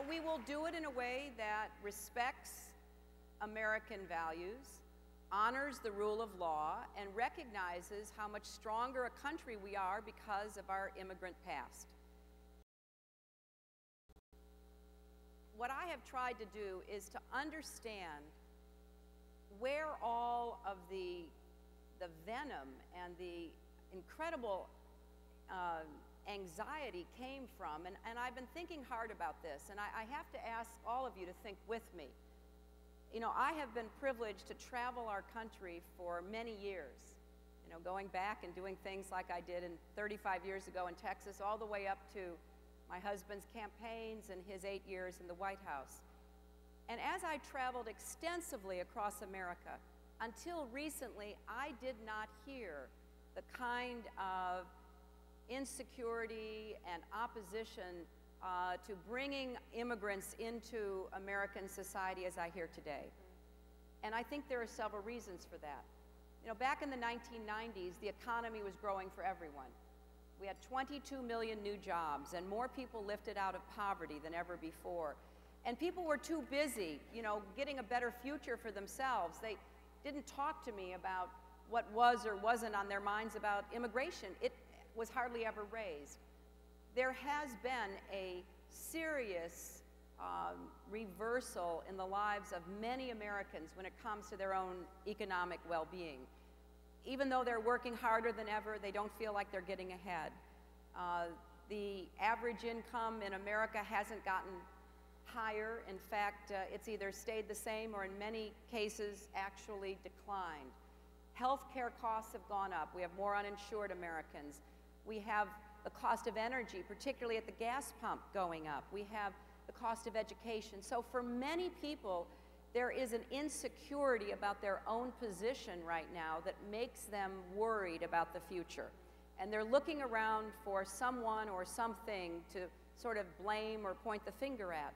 know, we will do it in a way that respects American values, honors the rule of law, and recognizes how much stronger a country we are because of our immigrant past. What I have tried to do is to understand where all of the venom and the incredible anxiety came from, and I've been thinking hard about this, and I have to ask all of you to think with me. You know, I have been privileged to travel our country for many years, you know, going back and doing things like I did 35 years ago in Texas, all the way up to my husband's campaigns and his 8 years in the White House. And as I traveled extensively across America, until recently, I did not hear the kind of insecurity and opposition to bringing immigrants into American society as I hear today. And I think there are several reasons for that. You know, back in the 1990s, the economy was growing for everyone. We had 22 million new jobs, and more people lifted out of poverty than ever before. And people were too busy, you know, getting a better future for themselves. They didn't talk to me about what was or wasn't on their minds about immigration. It was hardly ever raised. There has been a serious reversal in the lives of many Americans when it comes to their own economic well-being. Even though they're working harder than ever, they don't feel like they're getting ahead. The average income in America hasn't gotten higher. In fact, it's either stayed the same or in many cases actually declined. Healthcare costs have gone up. We have more uninsured Americans. We have the cost of energy, particularly at the gas pump, going up. We have the cost of education. So for many people, there is an insecurity about their own position right now that makes them worried about the future. And they're looking around for someone or something to sort of blame or point the finger at.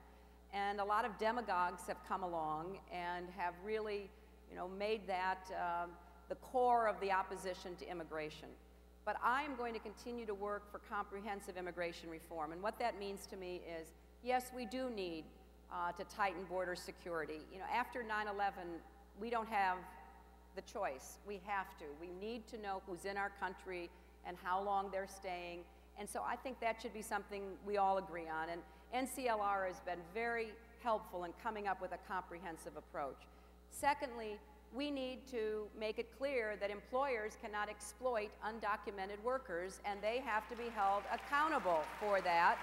And a lot of demagogues have come along and have really, you know, made that the core of the opposition to immigration. But I am going to continue to work for comprehensive immigration reform. And what that means to me is, yes, we do need to tighten border security. You know, after 9/11, we don't have the choice. We have to. We need to know who's in our country and how long they're staying. And so I think that should be something we all agree on. And NCLR has been very helpful in coming up with a comprehensive approach. Secondly, we need to make it clear that employers cannot exploit undocumented workers, and they have to be held accountable for that.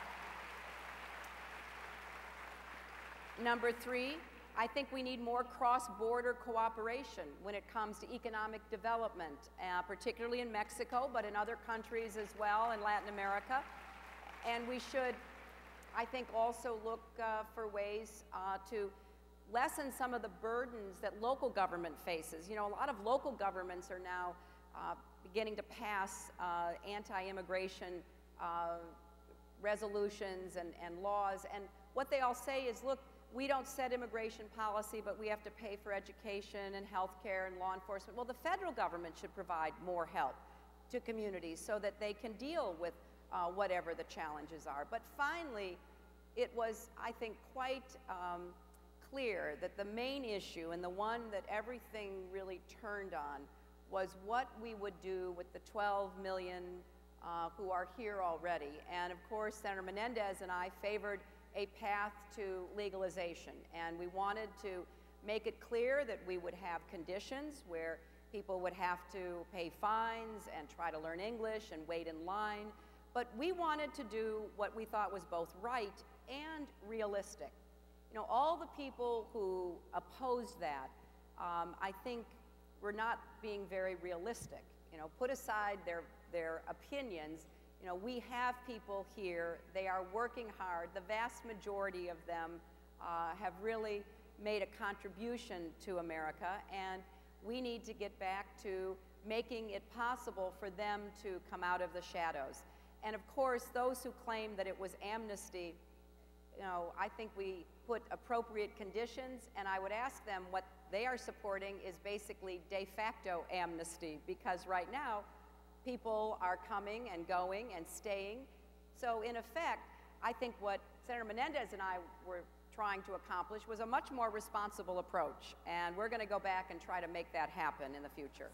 Number three, I think we need more cross-border cooperation when it comes to economic development, particularly in Mexico, but in other countries as well, in Latin America. And we should, I think, also look for ways to lessen some of the burdens that local government faces. You know, a lot of local governments are now beginning to pass anti-immigration resolutions and laws, and what they all say is, look, we don't set immigration policy, but we have to pay for education and health care and law enforcement. Well, the federal government should provide more help to communities so that they can deal with whatever the challenges are. But finally, it was, I think, quite clear that the main issue, and the one that everything really turned on, was what we would do with the 12 million who are here already. And of course, Senator Menendez and I favored a path to legalization, and we wanted to make it clear that we would have conditions where people would have to pay fines and try to learn English and wait in line, but we wanted to do what we thought was both right and realistic. You know, all the people who opposed that, I think, were not being very realistic. You know, put aside their opinions. You know, we have people here, they are working hard. The vast majority of them have really made a contribution to America, and we need to get back to making it possible for them to come out of the shadows. And of course, those who claim that it was amnesty, you know, I think we put appropriate conditions, and I would ask them what they are supporting is basically de facto amnesty, because right now, people are coming and going and staying. So in effect, I think what Senator Menendez and I were trying to accomplish was a much more responsible approach, and we're going to go back and try to make that happen in the future.